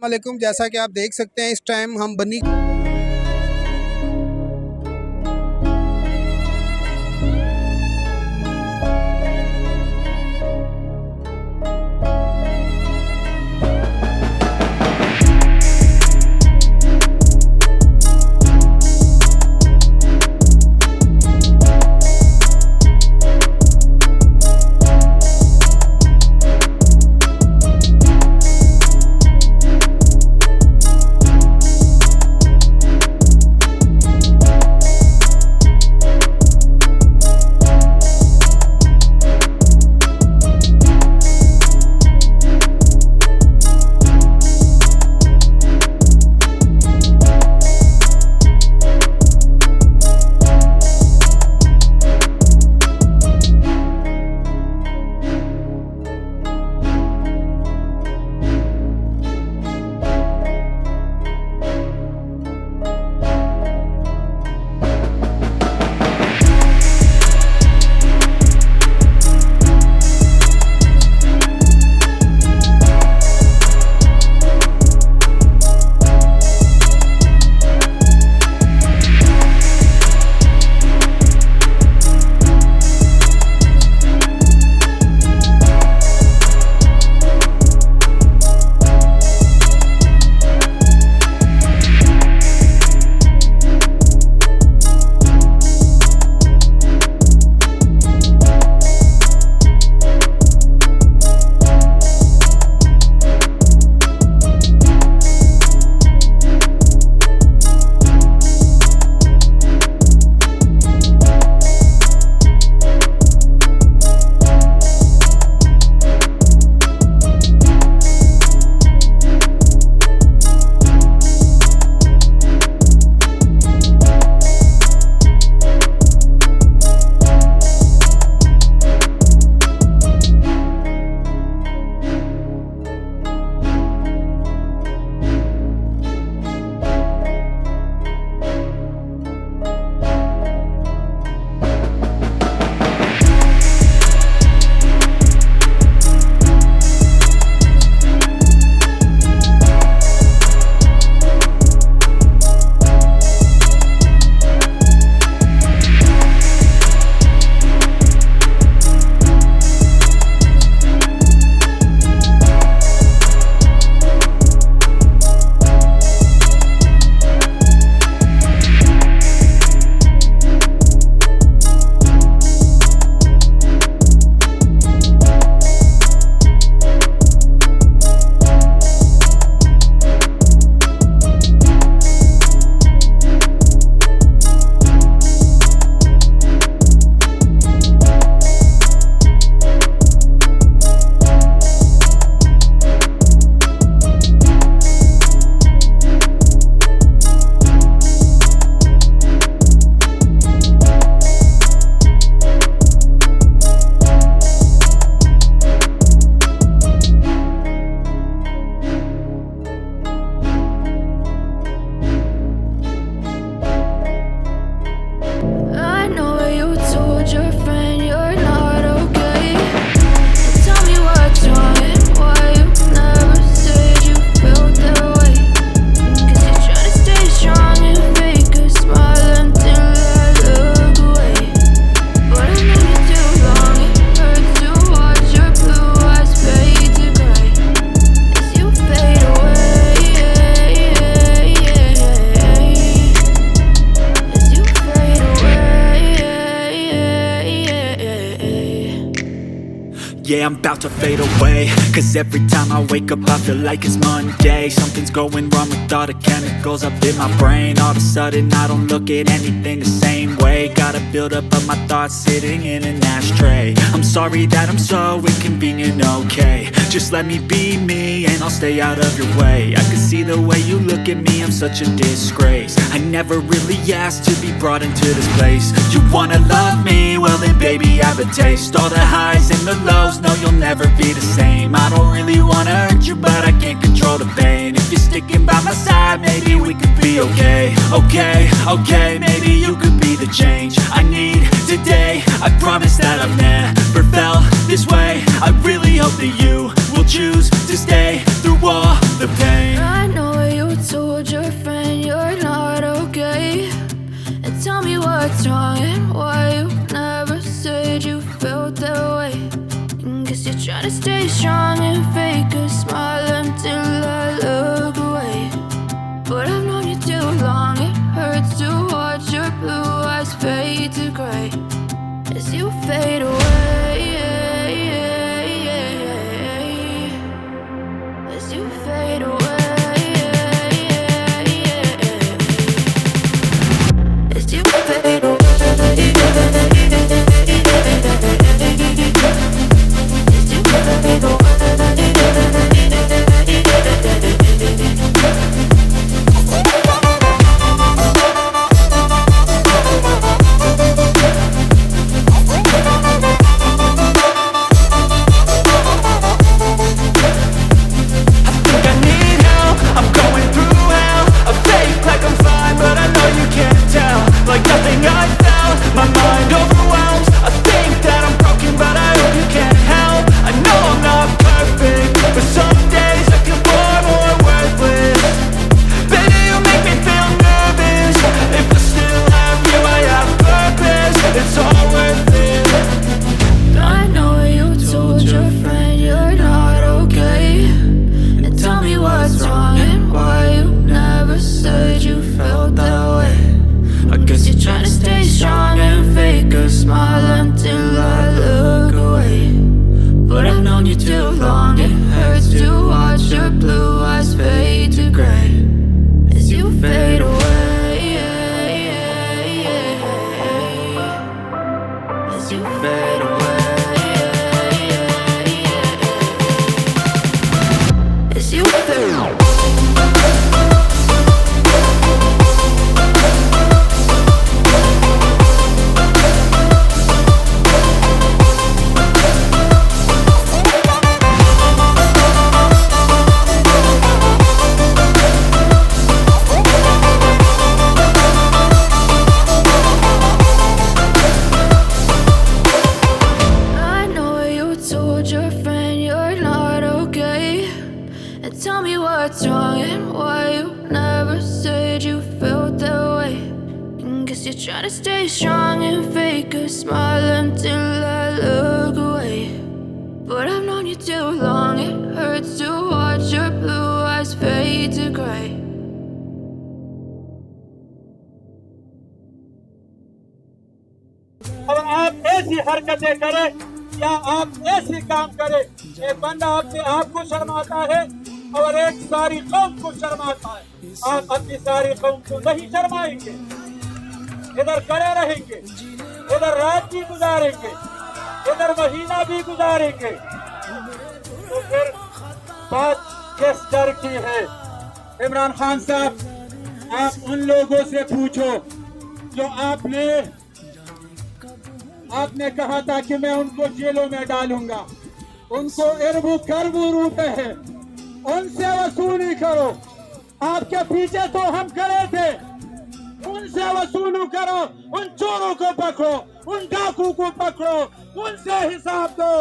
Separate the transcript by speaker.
Speaker 1: वालेकुम। जैसा कि आप देख सकते हैं इस टाइम हम बनी
Speaker 2: Yeah, I'm about to fade away, cause every time I wake up I feel like it's Monday. Something's going wrong with all the chemicals up in my brain. All of a sudden I don't look at anything the same way. Got a build up of my thoughts sitting in an ashtray. I'm sorry that I'm so inconvenient, okay. Just let me be me and I'll stay out of your way. I can see the way you look at me, I'm such a disgrace. I never really asked to be brought into this place. You wanna love me? Well then baby I have a taste. All the highs and the lows, no you'll never be the same. I don't really wanna hurt you but I can't control the pain. If you're sticking by my side maybe we could be okay. Okay, maybe you could be the change I need today. I promise that I've never felt this way. I really hope that you will choose to stay through all the pain.
Speaker 3: to stay strong and fake a smile until I look away. But I've known you too long, it hurts to watch your blue eyes fade to grey as you fade away, as you fade away, as you fade away. Try to stay strong and fake a smile until I look away. But I've known you too long, it hurts to watch your blue eyes fade to grey.
Speaker 4: और आप ऐसी हरकतें करें या आप ऐसे काम करें, एक बंदा अपने आप को शर्माता है और एक सारी कौम को शर्माता है। आप अपनी सारी कौम को नहीं शर्माएंगे, इधर खड़े रहेंगे, इधर रात भी गुजारेंगे, इधर महीना भी गुजारेंगे, तो फिर बात किस डर की है? इमरान खान साहब, आप उन लोगों से पूछो जो आपने कहा था कि मैं उनको जेलों में डालूंगा, उनको अरबों खरबों रुपए हैं, उनसे वसूली करो। आपके पीछे तो हम खड़े थे, उनसे वसूली करो, उन चोरों को पकड़ो, उन डाकू को पकड़ो, उनसे हिसाब दो।